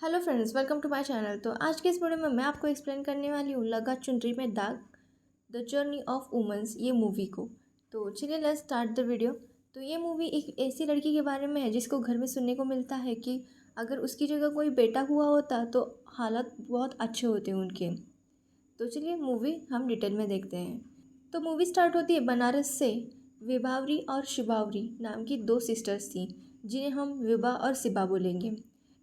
Hello friends, welcome to my channel. तो आज के इस वीडियो में मैं आपको एक्सप्लेन करने वाली हूँ लगा चुनरी में दाग, द जर्नी ऑफ वुमेन्स, ये मूवी को। तो चलिए लेट्स स्टार्ट द वीडियो। तो ये मूवी एक ऐसी लड़की के बारे में है जिसको घर में सुनने को मिलता है कि अगर उसकी जगह कोई बेटा हुआ होता तो हालात बहुत अच्छे होते उनके। तो चलिए मूवी हम डिटेल में देखते हैं। तो मूवी स्टार्ट होती है बनारस से। विभावरी और शिभावरी नाम की दो सिस्टर्स थी जिन्हें हम विभा और सिबा बोलेंगे।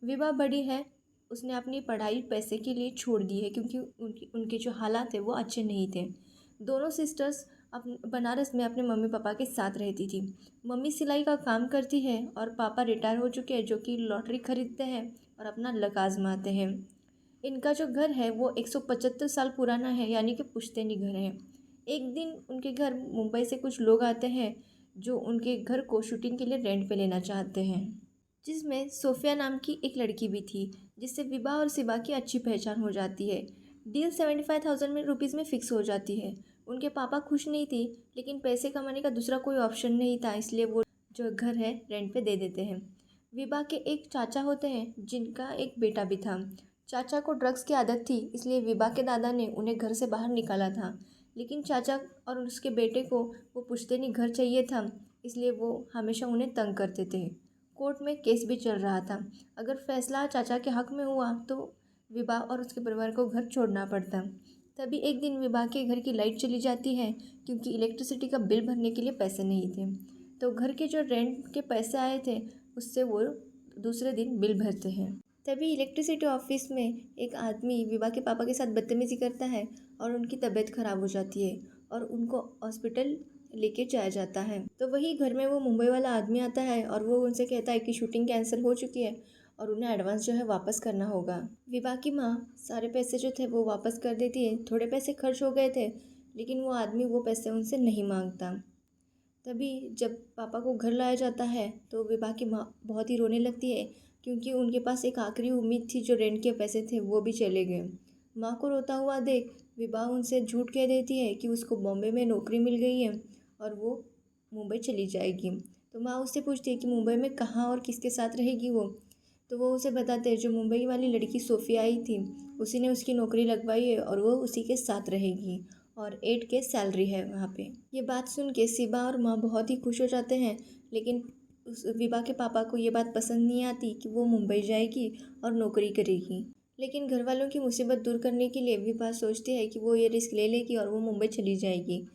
विभा बड़ी है, उसने अपनी पढ़ाई पैसे के लिए छोड़ दी है क्योंकि उनके जो हालात है वो अच्छे नहीं थे। दोनों सिस्टर्स बनारस में अपने मम्मी पापा के साथ रहती थी। मम्मी सिलाई का काम करती है और पापा रिटायर हो चुके हैं जो कि लॉटरी खरीदते हैं और अपना लक आजमाते हैं। इनका जो घर है वो 175 साल पुराना है, यानी कि पुश्तैनी घर है। एक दिन उनके घर मुंबई से कुछ लोग आते हैं जो उनके घर को शूटिंग के लिए रेंट पे लेना चाहते हैं, जिसमें सोफिया नाम की एक लड़की भी थी जिससे विभा और सिबा की अच्छी पहचान हो जाती है। डील 75,000 में रुपीज़ में फ़िक्स हो जाती है। उनके पापा खुश नहीं थी, लेकिन पैसे कमाने का दूसरा कोई ऑप्शन नहीं था, इसलिए वो जो घर है रेंट पे दे देते हैं। विभा के एक चाचा होते हैं जिनका एक बेटा भी था। चाचा को ड्रग्स की आदत थी, इसलिए विभा के दादा ने उन्हें घर से बाहर निकाला था। लेकिन चाचा और उसके बेटे को वो पुश्तैनी घर चाहिए था, इसलिए वो हमेशा उन्हें तंग करते थे। कोर्ट में केस भी चल रहा था। अगर फैसला चाचा के हक में हुआ तो विभा और उसके परिवार को घर छोड़ना पड़ता। तभी एक दिन विभा के घर की लाइट चली जाती है क्योंकि इलेक्ट्रिसिटी का बिल भरने के लिए पैसे नहीं थे। तो घर के जो रेंट के पैसे आए थे उससे वो दूसरे दिन बिल भरते हैं। तभी इलेक्ट्रिसिटी ऑफिस में एक आदमी विभा के पापा के साथ बदतमीजी करता है और उनकी तबीयत खराब हो जाती है और उनको हॉस्पिटल लेके जाया जाता है। तो वही घर में वो मुंबई वाला आदमी आता है और वो उनसे कहता है कि शूटिंग कैंसिल हो चुकी है और उन्हें एडवांस जो है वापस करना होगा। विभा की माँ सारे पैसे जो थे वो वापस कर देती है। थोड़े पैसे खर्च हो गए थे, लेकिन वो आदमी वो पैसे उनसे नहीं मांगता। तभी जब पापा को घर लाया जाता है तो विभा की माँ बहुत ही रोने लगती है क्योंकि उनके पास एक आखिरी उम्मीद थी, जो रेंट के पैसे थे वो भी चले गए। माँ को रोता हुआ देख विभा उनसे झूठ कह देती है कि उसको बॉम्बे में नौकरी मिल गई है और वो मुंबई चली जाएगी। तो माँ उससे पूछती है कि मुंबई में कहाँ और किसके साथ रहेगी वो। तो वो उसे बताते हैं जो मुंबई वाली लड़की सोफिया आई थी उसी ने उसकी नौकरी लगवाई है और वो उसी के साथ रहेगी और 8K सैलरी है वहाँ पे। ये बात सुन के सिबा और माँ बहुत ही खुश हो जाते हैं, लेकिन उस विभा के पापा को ये बात पसंद नहीं आती कि वो मुंबई जाएगी और नौकरी करेगी। लेकिन घर वालों की मुसीबत दूर करने के लिए विभा सोचती है कि वो ये रिस्क ले लेगी और वो मुंबई चली जाएगी।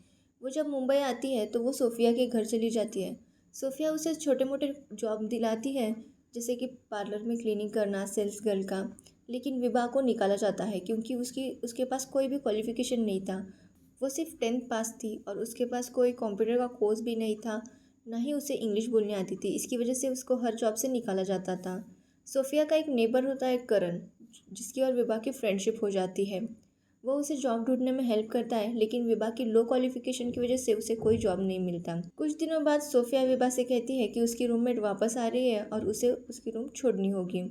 वो जब मुंबई आती है तो वो सोफिया के घर चली जाती है। सोफिया उसे छोटे मोटे जॉब दिलाती है, जैसे कि पार्लर में क्लीनिंग करना, सेल्स गर्ल का। लेकिन विभा को निकाला जाता है क्योंकि उसके पास कोई भी क्वालिफिकेशन नहीं था। वो सिर्फ 10th पास थी और उसके पास कोई कंप्यूटर का कोर्स भी नहीं था, ना ही उसे इंग्लिश बोलनी आती थी। इसकी वजह से उसको हर जॉब से निकाला जाता था। सोफिया का एक नेबर होता है करण, जिसकी और विभा की फ्रेंडशिप हो जाती है। वो उसे जॉब ढूंढने में हेल्प करता है, लेकिन विभा की लो क्वालिफिकेशन की वजह से उसे कोई जॉब नहीं मिलता। कुछ दिनों बाद सोफिया विभा से कहती है कि उसकी रूममेट वापस आ रही है और उसे उसकी रूम छोड़नी होगी।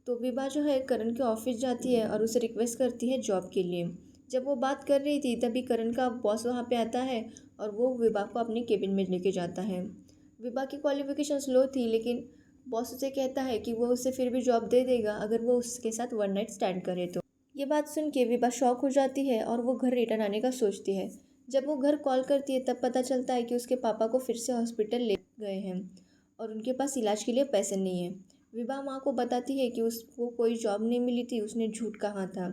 तो विभा जो है करण के ऑफिस जाती है और उसे रिक्वेस्ट करती है जॉब के लिए। जब वो बात कर रही थी तभी करण का बॉस वहाँ पे आता है और वो विभा को अपने केबिन में लेके जाता है। विभा की क्वालिफिकेशंस लो थी, लेकिन बॉस उसे कहता है कि वो उसे फिर भी जॉब दे देगा अगर वो उसके साथ वन नाइट स्टैंड करे तो। ये बात सुन के विभा शॉक हो जाती है और वो घर रिटर्न आने का सोचती है। जब वो घर कॉल करती है तब पता चलता है कि उसके पापा को फिर से हॉस्पिटल ले गए हैं और उनके पास इलाज के लिए पैसे नहीं है। विभा माँ को बताती है कि उसको कोई जॉब नहीं मिली थी, उसने झूठ कहा था,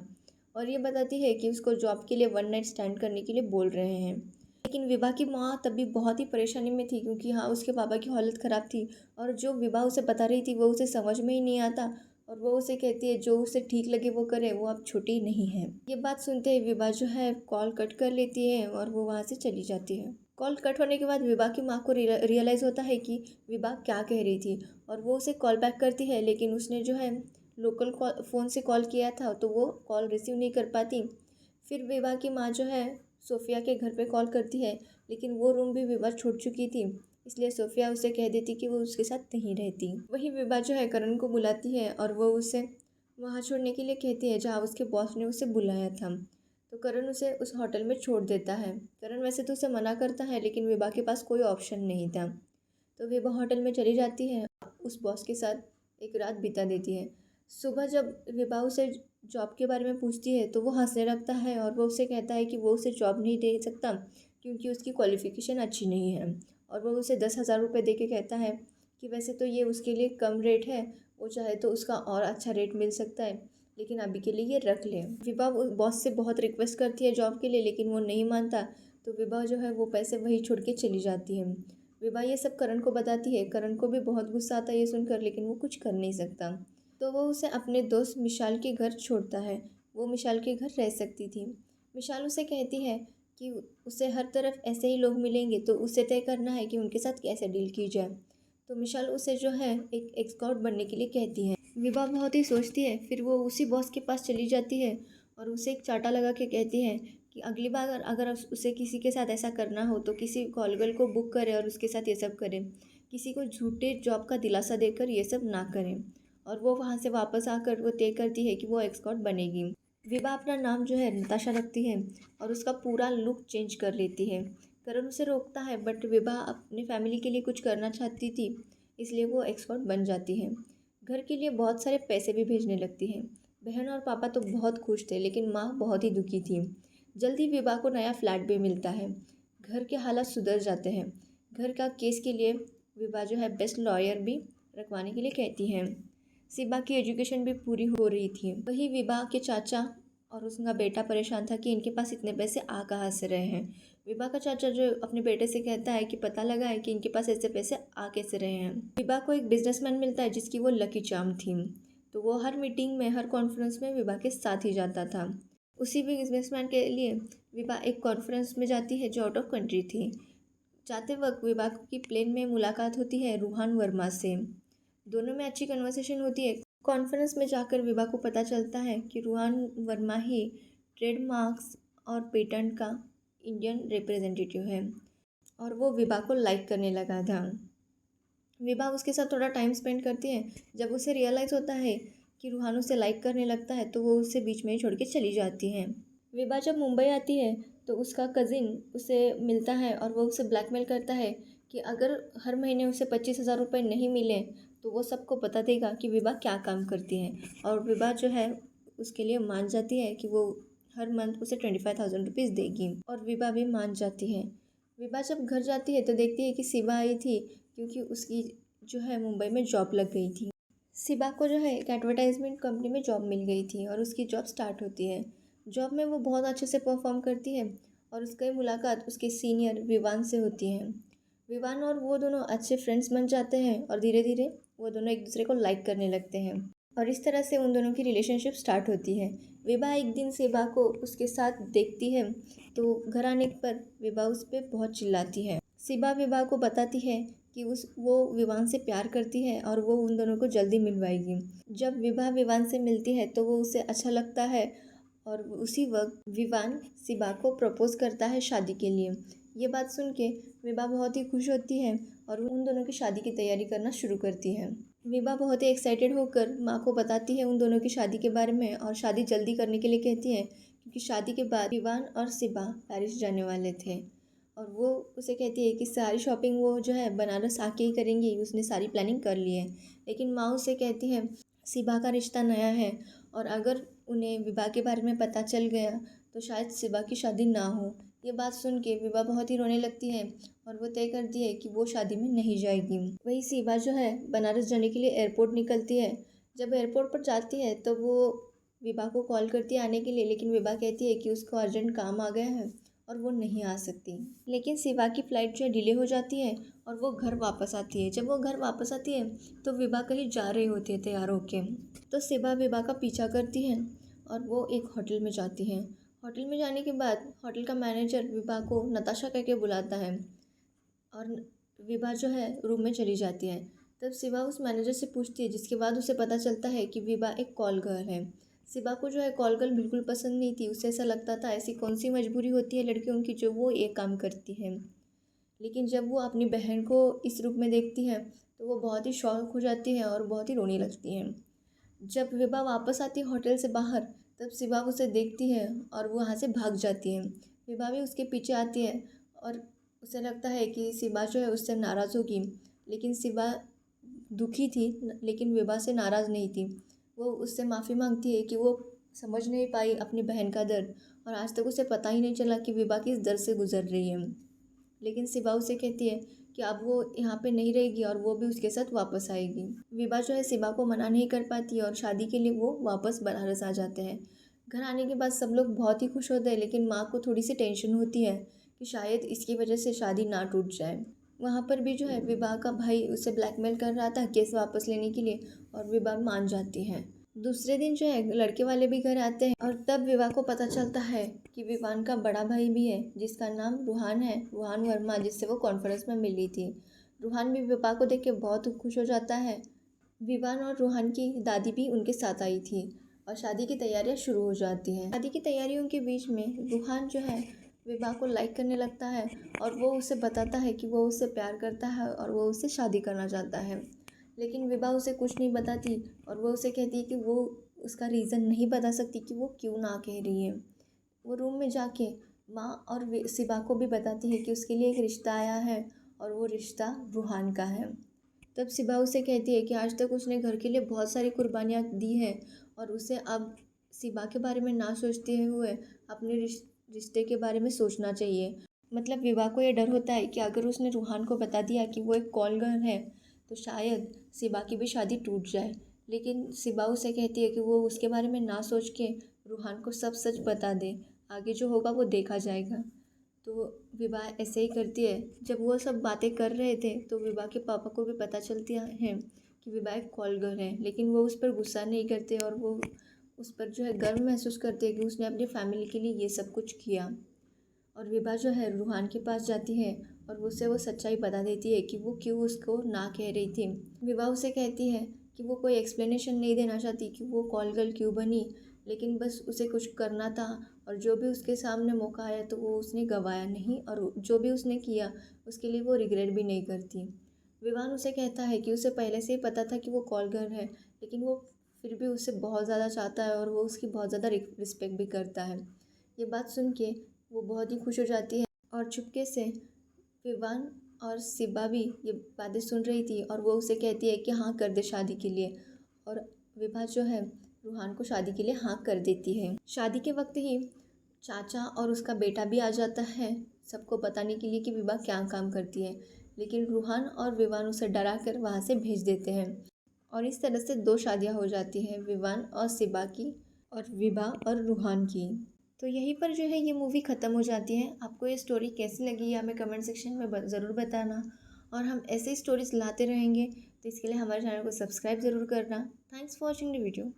और ये बताती है कि उसको जॉब के लिए वन नाइट स्टैंड करने के लिए बोल रहे हैं। लेकिन विभा की माँ तभी बहुत ही परेशानी में थी क्योंकि हाँ उसके पापा की हालत ख़राब थी और जो विभा उसे बता रही थी वो उसे समझ में ही नहीं आता और वो उसे कहती है जो उसे ठीक लगे वो करे, वो अब छोटी नहीं है। ये बात सुनते ही विभा जो है कॉल कट कर लेती है और वो वहाँ से चली जाती है। कॉल कट होने के बाद विभा की माँ को रियलाइज़ होता है कि विभा क्या कह रही थी और वो उसे कॉल बैक करती है, लेकिन उसने जो है लोकल फ़ोन से कॉल किया था तो वो कॉल रिसीव नहीं कर पाती। फिर विभा की माँ जो है सोफिया के घर पे कॉल करती है, लेकिन वो रूम भी विभा छोड़ चुकी थी, इसलिए सोफिया उसे कह देती कि वो उसके साथ नहीं रहती। वही विभा जो है करण को बुलाती है और वो उसे वहाँ छोड़ने के लिए कहती है जहाँ उसके बॉस ने उसे बुलाया था। तो करण उसे उस होटल में छोड़ देता है। करण वैसे तो उसे मना करता है, लेकिन विभा के पास कोई ऑप्शन नहीं था। तो विभा होटल में चली जाती है, उस बॉस के साथ एक रात बिता देती है। सुबह जब विभा उसे जॉब के बारे में पूछती है तो वो हंसने लगता है और वो उसे कहता है कि वो उसे जॉब नहीं दे सकता क्योंकि उसकी क्वालिफ़िकेशन अच्छी नहीं है। और वो उसे 10,000 रुपये दे के कहता है कि वैसे तो ये उसके लिए कम रेट है, वो चाहे तो उसका और अच्छा रेट मिल सकता है, लेकिन अभी के लिए ये रख ले। विभा बॉस से बहुत रिक्वेस्ट करती है जॉब के लिए, लेकिन वो नहीं मानता। तो विभा जो है वो पैसे वहीं छोड़ के चली जाती है। विभा ये सब करण को बताती है। करण को भी बहुत गुस्सा आता है ये सुनकर, लेकिन वो कुछ कर नहीं सकता। तो वो उसे अपने दोस्त मिशाल के घर छोड़ता है। वो मिशाल के घर रह सकती थी। मिशाल उसे कहती है कि उसे हर तरफ ऐसे ही लोग मिलेंगे, तो उसे तय करना है कि उनके साथ कैसे डील की जाए। तो मिशाल उसे जो है एक एस्कॉर्ट बनने के लिए कहती है। विभा बहुत ही सोचती है, फिर वो उसी बॉस के पास चली जाती है और उसे एक चाटा लगा के कहती है कि अगली बार अगर उसे किसी के साथ ऐसा करना हो तो किसी कॉल गर्ल को बुक करे और उसके साथ ये सब करे। किसी को झूठे जॉब का दिलासा देकर ये सब ना करें। और वो वहाँ से वापस आकर वो तय करती है कि वो एस्कॉर्ट बनेगी। विभा अपना नाम जो है नताशा रखती है और उसका पूरा लुक चेंज कर लेती है। करण उसे रोकता है, बट विभा अपने फैमिली के लिए कुछ करना चाहती थी, इसलिए वो एस्कॉर्ट बन जाती है। घर के लिए बहुत सारे पैसे भी भेजने लगती है। बहन और पापा तो बहुत खुश थे, लेकिन माँ बहुत ही दुखी थी। जल्दी विभा को नया फ्लैट भी मिलता है। घर के हालात सुधर जाते हैं। घर का केस के लिए विभा जो है बेस्ट लॉयर भी रखवाने के लिए कहती है। सिबा की एजुकेशन भी पूरी हो रही थी। वही विभा के चाचा और उसका बेटा परेशान था कि इनके पास इतने पैसे आ कहाँ से रहे हैं। विभा का चाचा जो अपने बेटे से कहता है कि पता लगा है कि इनके पास ऐसे पैसे आ कैसे रहे हैं। विभा को एक बिजनेसमैन मिलता है जिसकी वो लकी चार्म थी। तो वो हर मीटिंग में, हर कॉन्फ्रेंस में विभा के साथ ही जाता था। उसी बिजनेसमैन के लिए विभा एक कॉन्फ्रेंस में जाती है जो आउट ऑफ कंट्री थी। जाते वक्त विभा की प्लेन में मुलाकात होती है रूहान वर्मा से। दोनों में अच्छी कन्वर्सेशन होती है। कॉन्फ्रेंस में जाकर विभा को पता चलता है कि रूहान वर्मा ही ट्रेडमार्क्स और पेटेंट का इंडियन रिप्रेजेंटेटिव है और वो विभा को लाइक करने लगा था। विभा उसके साथ थोड़ा टाइम स्पेंड करती है। जब उसे रियलाइज़ होता है कि रूहान उसे लाइक करने लगता है तो वो उसे बीच में ही छोड़ के चली जाती है। विभा जब मुंबई आती है तो उसका कज़िन उसे मिलता है और वो उसे ब्लैकमेल करता है कि अगर हर महीने उसे 25,000 रुपये नहीं मिले तो वो सबको बता देगा कि विभा क्या काम करती है। और विभा जो है उसके लिए मान जाती है कि वो हर मंथ उसे 25,000 रुपीज़ देगी और विभा भी मान जाती है। विभा जब घर जाती है तो देखती है कि सिबा आई थी, क्योंकि उसकी जो है मुंबई में जॉब लग गई थी। सिबा को जो है एक एडवर्टाइजमेंट कंपनी में जॉब मिल गई थी और उसकी जॉब स्टार्ट होती है। जॉब में वो बहुत अच्छे से परफॉर्म करती है और उसकी मुलाकात उसके सीनियर विवान से होती है। विवान और वो दोनों अच्छे फ्रेंड्स बन जाते हैं और धीरे धीरे वो दोनों एक दूसरे को लाइक करने लगते हैं और इस तरह से उन दोनों की रिलेशनशिप स्टार्ट होती है। विभा एक दिन सिबा को उसके साथ देखती है तो घर आने पर विभा उस पर बहुत चिल्लाती है। सिबा विभा को बताती है कि वो विवान से प्यार करती है और वो उन दोनों को जल्दी मिलवाएगी। जब विभा विवान से मिलती है तो वो उसे अच्छा लगता है और उसी वक्त विवान सिबा को प्रपोज करता है शादी के लिए। ये बात सुन के विभा बहुत ही खुश होती है और उन दोनों की शादी की तैयारी करना शुरू करती है। विभा बहुत ही एक्साइटेड होकर माँ को बताती है उन दोनों की शादी के बारे में और शादी जल्दी करने के लिए कहती है, क्योंकि शादी के बाद विवान और सिबा पेरिस जाने वाले थे। और वो उसे कहती है कि सारी शॉपिंग वो जो है बनारस आके ही करेंगी, उसने सारी प्लानिंग कर ली है। लेकिन माँ उसे कहती है सिबा का रिश्ता नया है और अगर उन्हें विभा के बारे में पता चल गया तो शायद सिबा की शादी ना हो। ये बात सुन के विभा बहुत ही रोने लगती है और वो तय करती है कि वो शादी में नहीं जाएगी। वही सिबा जो है बनारस जाने के लिए एयरपोर्ट निकलती है। जब एयरपोर्ट पर जाती है तो वो विभा को कॉल करती है आने के लिए, लेकिन विभा कहती है कि उसको अर्जेंट काम आ गया है और वो नहीं आ सकती। लेकिन सिबा की फ़्लाइट जो है डिले हो जाती है और वो घर वापस आती है। जब वो घर वापस आती है तो विभा कहीं जा रही होती है तैयार होके। तो सिबा विभा का पीछा करती है और वो एक होटल में जाती है। होटल में जाने के बाद होटल का मैनेजर विभा को नताशा कह के बुलाता है और विभा जो है रूम में चली जाती है। तब सिबा उस मैनेजर से पूछती है, जिसके बाद उसे पता चलता है कि विभा एक कॉल गर्ल है। सिबा को जो है कॉल गर्ल बिल्कुल पसंद नहीं थी। उसे ऐसा लगता था ऐसी कौन सी मजबूरी होती है लड़कियों की जो वो ये काम करती है। लेकिन जब वो अपनी बहन को इस रूप में देखती है तो वो बहुत ही शॉक हो जाती है और बहुत ही रोने लगती है। जब विभा वापस आती है होटल से बाहर तब सिबा उसे देखती है और वो वहाँ से भाग जाती है। विभा भी उसके पीछे आती है और उसे लगता है कि सिबा जो है उससे नाराज़ होगी, लेकिन सिबा दुखी थी लेकिन विभा से नाराज़ नहीं थी। वो उससे माफ़ी मांगती है कि वो समझ नहीं पाई अपनी बहन का दर्द और आज तक उसे पता ही नहीं चला कि विभा किस दर्द से गुजर रही है। लेकिन शिवा उसे कहती है कि अब वो यहाँ पे नहीं रहेगी और वो भी उसके साथ वापस आएगी। विभा जो है शिवा को मना नहीं कर पाती और शादी के लिए वो वापस बनारस आ जाते हैं। घर आने के बाद सब लोग बहुत ही खुश होते हैं, लेकिन माँ को थोड़ी सी टेंशन होती है कि शायद इसकी वजह से शादी ना टूट जाए। वहाँ पर भी जो है विभा का भाई उसे ब्लैकमेल कर रहा था केस वापस लेने के लिए और विभा मान जाती है। दूसरे दिन जो है लड़के वाले भी घर आते हैं और तब विभा को पता चलता है कि विवान का बड़ा भाई भी है जिसका नाम रूहान है, रूहान वर्मा, जिससे वो कॉन्फ्रेंस में मिली थी। रूहान भी विभा को देख के बहुत खुश हो जाता है। विवान और रूहान की दादी भी उनके साथ आई थी और शादी की तैयारियां शुरू हो जाती हैं। शादी की तैयारियों के बीच में रूहान जो है विभा को लाइक करने लगता है और वो उसे बताता है कि वो उससे प्यार करता है और वो उससे शादी करना चाहता है। लेकिन विभा उसे कुछ नहीं बताती और वो उसे कहती है कि वो उसका रीज़न नहीं बता सकती कि वो क्यों ना कह रही है। वो रूम में जाके माँ और शिवा को भी बताती है कि उसके लिए एक रिश्ता आया है और वो रिश्ता रूहान का है। तब शिवा उसे कहती है कि आज तक उसने घर के लिए बहुत सारी कुर्बानियाँ दी हैं और उसे अब शिवा के बारे में ना सोचते हुए अपने रिश्ते के बारे में सोचना चाहिए। मतलब विभा को ये डर होता है कि अगर उसने रूहान को बता दिया कि वो एक कॉल गर्ल है तो शायद शिवा की भी शादी टूट जाए। लेकिन शिवा उसे कहती है कि वो उसके बारे में ना सोच के रूहान को सब सच बता दे, आगे जो होगा वो देखा जाएगा। तो विभा ऐसे ही करती है। जब वो सब बातें कर रहे थे तो विभा के पापा को भी पता चलती है कि विभा एक कॉल गर्ल है, लेकिन वो उस पर गुस्सा नहीं करते और वो उस पर जो है गर्व महसूस करते हैं कि उसने अपनी फैमिली के लिए ये सब कुछ किया। और विभा जो है रूहान के पास जाती है और उससे वो सच्चाई बता देती है कि वो क्यों उसको ना कह रही थी। विभा उसे कहती है कि वो कोई एक्सप्लेनेशन नहीं देना चाहती कि वो कॉल गर्ल क्यों बनी, लेकिन बस उसे कुछ करना था और जो भी उसके सामने मौका आया तो वो उसने गंवाया नहीं और जो भी उसने किया उसके लिए वो रिग्रेट भी नहीं करती। विवान उसे कहता है कि उसे पहले से ही पता था कि वो कॉल गर्ल है, लेकिन वो फिर भी उसे बहुत ज़्यादा चाहता है और वो उसकी बहुत ज़्यादा रिस्पेक्ट भी करता है। ये बात सुन के वो बहुत ही खुश हो जाती है और चुपके से विवान और शिवा भी ये बातें सुन रही थी और वो उसे कहती है कि हाँ कर दे शादी के लिए। और विभा जो है रूहान को शादी के लिए हाँ कर देती है। शादी के वक्त ही चाचा और उसका बेटा भी आ जाता है सबको बताने के लिए कि विभा क्या काम करती है, लेकिन रूहान और विवान उसे डरा कर वहाँ से भेज देते हैं और इस तरह से 2 शादियाँ हो जाती हैं, विवान और शिवा की और विभा और रूहान की। तो यहीं पर जो है ये मूवी ख़त्म हो जाती है। आपको ये स्टोरी कैसी लगी या हमें कमेंट सेक्शन में ज़रूर बताना और हम ऐसे ही स्टोरीज लाते रहेंगे, तो इसके लिए हमारे चैनल को सब्सक्राइब ज़रूर करना। Thanks for watching the video.